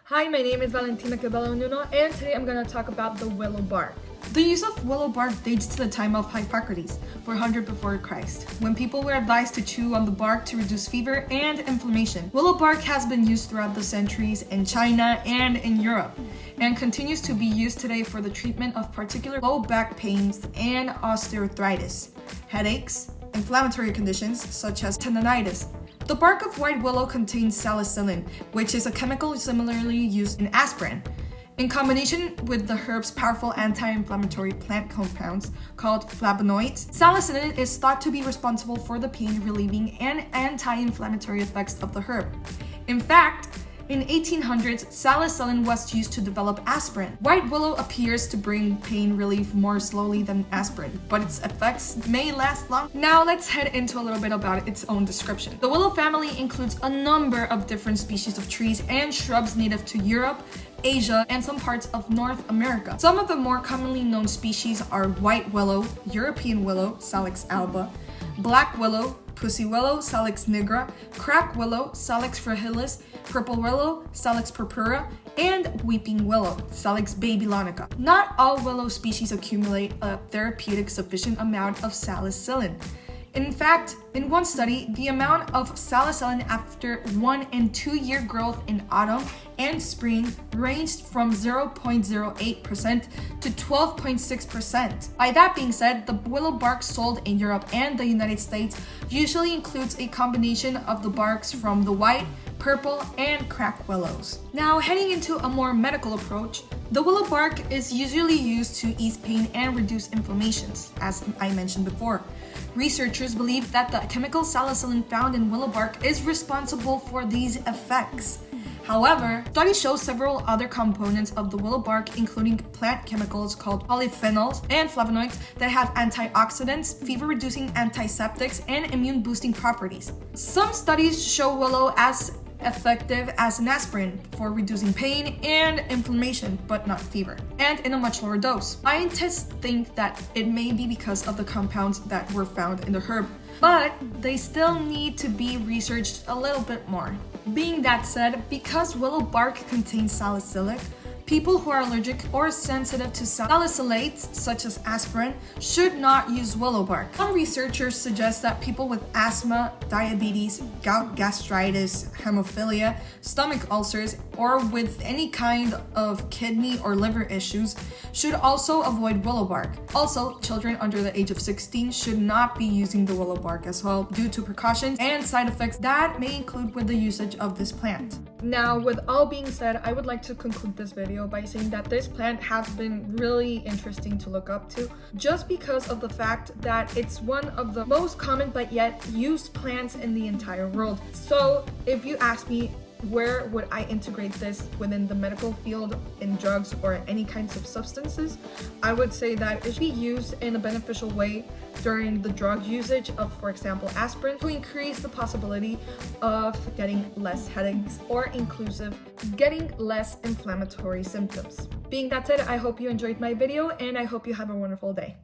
Hi, my name is Valentina Cabello Nuño, and today I'm going to talk about the willow bark. The use of willow bark dates to the time of Hippocrates, 400 before Christ, when people were advised to chew on the bark to reduce fever and inflammation. Willow bark has been used throughout the centuries in China and in Europe, and continues to be used today for the treatment of particular low back pains and osteoarthritis, headaches, inflammatory conditions such as tendonitis. The bark of white willow contains salicylate, which is a chemical similarly used in aspirin. In combination with the herb's powerful anti-inflammatory plant compounds called flavonoids, salicylate is thought to be responsible for the pain-relieving and anti-inflammatory effects of the herb. In fact, in 1800s, salicylate was used to develop aspirin. White willow appears to bring pain relief more slowly than aspirin, but its effects may last long. Now let's head into a little bit about its own description. The willow family includes a number of different species of trees and shrubs native to Europe, Asia, and some parts of North America. Some of the more commonly known species are white willow, European willow, Salix alba, black willow, pussy willow, Salix nigra, crack willow, Salix fragilis, purple willow, Salix purpura, and weeping willow, Salix babylonica. Not all willow species accumulate a therapeutic sufficient amount of salicylate. In fact, in one study, the amount of salicylate after 1 and 2 year growth in autumn and spring ranged from 0.08% to 12.6%. By that being said, the willow bark sold in Europe and the United States usually includes a combination of the barks from the white, purple, and crack willows. Now, heading into a more medical approach, the willow bark is usually used to ease pain and reduce inflammations, as I mentioned before. Researchers believe that the chemical salicylate found in willow bark is responsible for these effects. However, studies show several other components of the willow bark, including plant chemicals called polyphenols and flavonoids that have antioxidants, fever-reducing antiseptics, and immune-boosting properties. Some studies show willow as effective as an aspirin for reducing pain and inflammation, but not fever, and in a much lower dose. Scientists think that it may be because of the compounds that were found in the herb, but they still need to be researched a little bit more. Being that said, because willow bark contains salicylate, people who are allergic or sensitive to salicylates, such as aspirin, should not use willow bark. Some researchers suggest that people with asthma, diabetes, gout, gastritis, hemophilia, stomach ulcers, or with any kind of kidney or liver issues should also avoid willow bark. Also, children under the age of 16 should not be using the willow bark as well due to precautions and side effects that may include with the usage of this plant. Now, with all being said, I would like to conclude this video by saying that this plant has been really interesting to look up to, just because of the fact that it's one of the most common but yet used plants in the entire world. So if you ask me, where would I integrate this within the medical field, in drugs or any kinds of substances, I would say that it should be used in a beneficial way during the drug usage of, for example, aspirin, to increase the possibility of getting less headaches, or inclusive getting less inflammatory symptoms. Being that said, I hope you enjoyed my video and I hope you have a wonderful day.